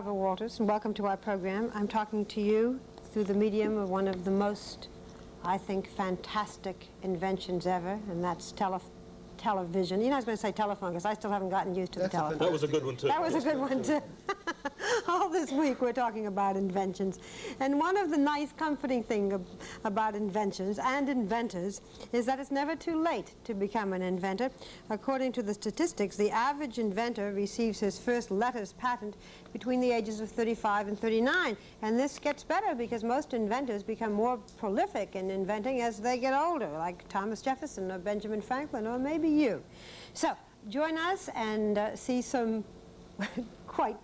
Barbara Walters, and welcome to our program. I'm talking to you through the medium of one of the most, I think, fantastic inventions ever, and that's television. You know, I was going to say telephone because I still haven't gotten used to the telephone. That was a good one, too. That was a good one, too. All this week we're talking about inventions. And one of the nice, comforting things about inventions and inventors is that it's never too late to become an inventor. According to the statistics, the average inventor receives his first letters patent between the ages of 35 and 39. And this gets better because most inventors become more prolific in inventing as they get older, like Thomas Jefferson or Benjamin Franklin or maybe you. So join us and see some quite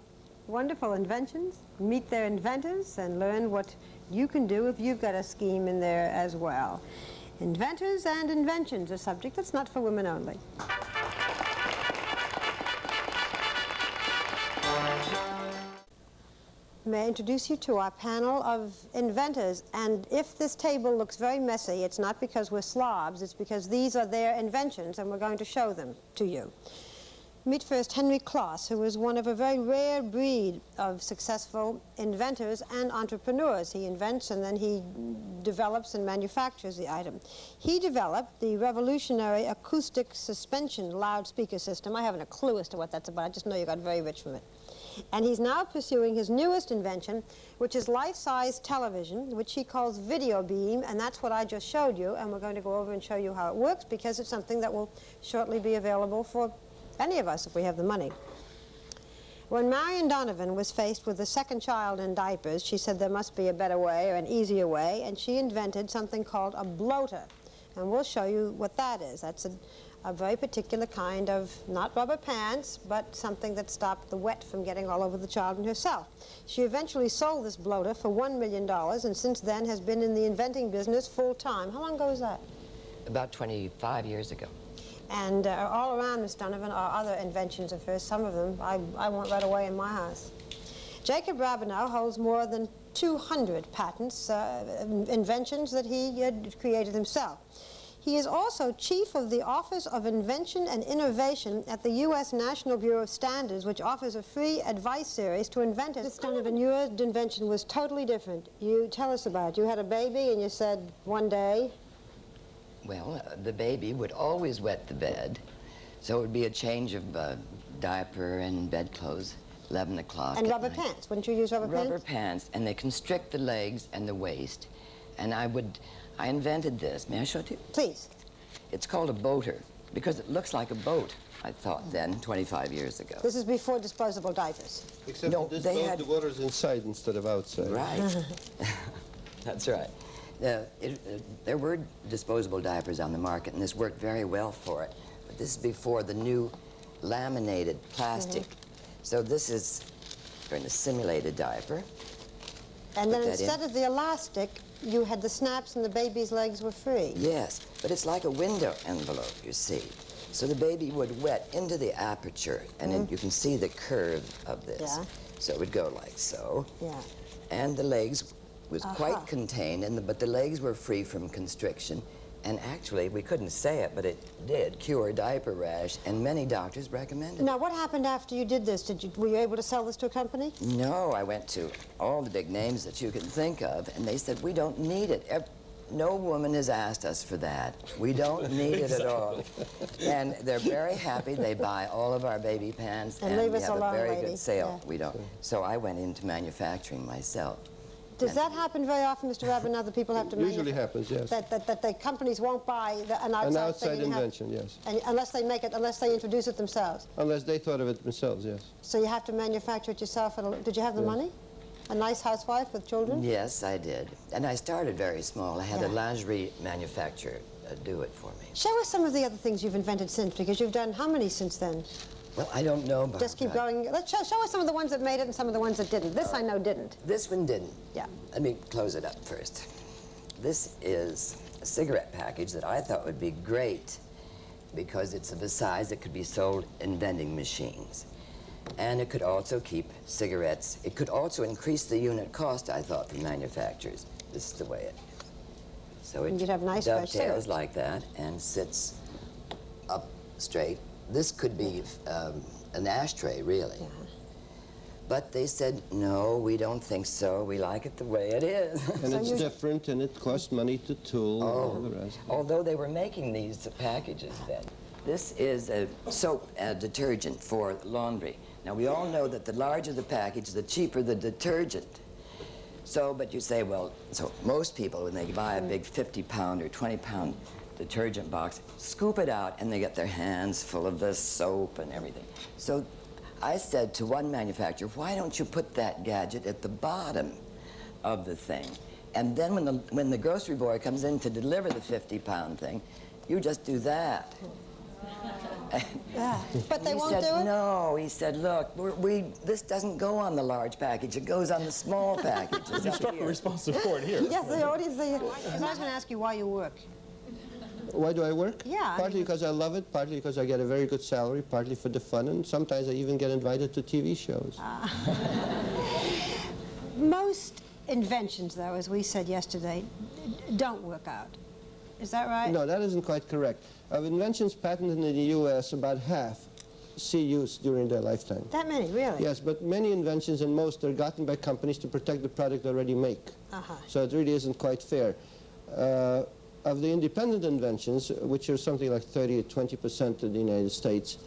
wonderful inventions, meet their inventors, and learn what you can do if you've got a scheme in there as well. Inventors and inventions, a subject that's not for women only. May I introduce you to our panel of inventors, and if this table looks very messy, it's not because we're slobs, it's because these are their inventions and we're going to show them to you. Meet first Henry Claus, who is one of a very rare breed of successful inventors and entrepreneurs. He invents and then he develops and manufactures the item. He developed the revolutionary acoustic suspension loudspeaker system. I haven't a clue as to what that's about. I just know you got very rich from it. And he's now pursuing his newest invention, which is life-size television, which he calls video beam, and that's what I just showed you, and we're going to go over and show you how it works because it's something that will shortly be available for any of us if we have the money. When Marion Donovan was faced with the second child in diapers, she said there must be a better way or an easier way, and she invented something called a bloater. And we'll show you what that is. That's a very particular kind of, not rubber pants, but something that stopped the wet from getting all over the child and herself. She eventually sold this bloater for $1 million, and since then has been in the inventing business full time. How long ago was that? About 25 years ago. And all around Miss Donovan are other inventions of hers. Some of them I want right away in my house. Jacob Rabineau holds more than 200 patents, inventions that he had created himself. He is also chief of the Office of Invention and Innovation at the U.S. National Bureau of Standards, which offers a free advice series to inventors. Miss Donovan, your invention was totally different. You tell us about it. You had a baby and you said one day. Well, the baby would always wet the bed, so it would be a change of diaper and bedclothes, 11 o'clock. And rubber pants. Wouldn't you use rubber pants? Rubber pants, and they constrict the legs and the waist. And I invented this. May I show it to you? Please. It's called a boater, because it looks like a boat, I thought then, 25 years ago. This is before disposable diapers. Except No, this they boat, had- the water's inside instead of outside. Right. That's right. There were disposable diapers on the market, and this worked very well for it. But this is before the new laminated plastic. So this is going to simulate a diaper. And then Put that instead in. of the elastic, you had the snaps and the baby's legs were free. Yes, but it's like a window envelope, you see. So the baby would wet into the aperture, and then you can see the curve of this. Yeah. So it would go like so. Yeah. And the legs was quite contained, but the legs were free from constriction. And actually, we couldn't say it, but it did cure diaper rash, and many doctors recommended it. Now, what happened after you did this? Were you able to sell this to a company? No, I went to all the big names that you can think of, and they said, we don't need it. No woman has asked us for that. We don't need it at all. And they're very happy. They buy all of our baby pants, And and leave we us have alone, a very lady. good sale. Yeah. We don't. So I went into manufacturing myself. Does that happen very often, Mr. Rabin, now that people have to Usually happens, yes. That the companies won't buy an outside, An outside thing and have- invention, yes. and unless they make it, unless they introduce it themselves. Unless they thought of it themselves, yes. So you have to manufacture it yourself. Did you have the money? A nice housewife with children? Yes, I did. And I started very small. I had a Yeah. lingerie manufacturer do it for me. Show us some of the other things you've invented since, because you've done how many since then? Well, I don't know, Barbara. Just keep going. Let's show us some of the ones that made it and some of the ones that didn't. This I know didn't. This one didn't. Yeah. Let me close it up first. This is a cigarette package that I thought would be great because it's of a size that could be sold in vending machines. And it could also keep cigarettes. It could also increase the unit cost, I thought, for manufacturers. This is the way it. So it You'd have nice fresh dovetails cigarettes. like that and sits up straight. This could be an ashtray, really. Yeah. But they said, no, we don't think so. We like it the way it is. And So it's you- different, and it costs money to tool and all the rest. Although they were making these packages then. This is a soap detergent for laundry. Now, we all know that the larger the package, the cheaper the detergent. So, but you say, well, so most people, when they buy a big 50-pound or 20-pound detergent box, scoop it out, and they get their hands full of the soap and everything. So I said to one manufacturer, why don't you put that gadget at the bottom of the thing? And then when the grocery boy comes in to deliver the 50-pound thing, you just do that. But they He won't said, do it? no, he said, look, this doesn't go on the large package, it goes on the small packages. You struck a responsive chord here. Yes, the audience, I was going to ask you why you work. Why do I work? Yeah, I Partly mean- because I love it, partly because I get a very good salary, partly for the fun, and sometimes I even get invited to TV shows. Most inventions, though, as we said yesterday, don't work out. Is that right? No, that isn't quite correct. Of inventions patented in the U.S., about half see use during their lifetime. That many, really? Yes, but many inventions, and most, are gotten by companies to protect the product they already make. So it really isn't quite fair. Of the independent inventions, which are something like 30 or 20% in the United States,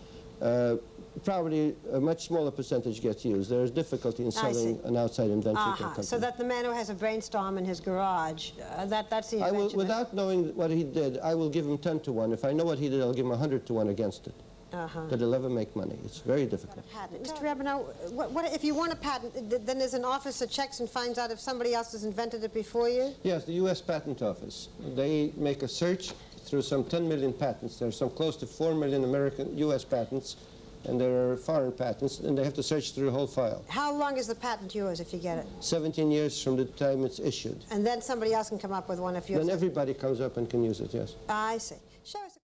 probably a much smaller percentage gets used. There is difficulty in selling an outside invention to a company. So that the man who has a brainstorm in his garage, that's the I invention. will, without knowing what he did, I will give him 10 to 1. If I know what he did, I'll give him 100 to 1 against it. That he'll ever make money. It's very difficult. Patent. Mr. Rabinow, what if you want a patent, then there's an office that checks and finds out if somebody else has invented it before you? Yes, the U.S. Patent Office. They make a search through some 10 million patents. There are some close to 4 million American U.S. patents, and there are foreign patents, and they have to search through the whole file. How long is the patent yours if you get it? 17 years from the time it's issued. And then somebody else can come up with one if you... Then everybody comes up and can use it, yes. I see. Show us.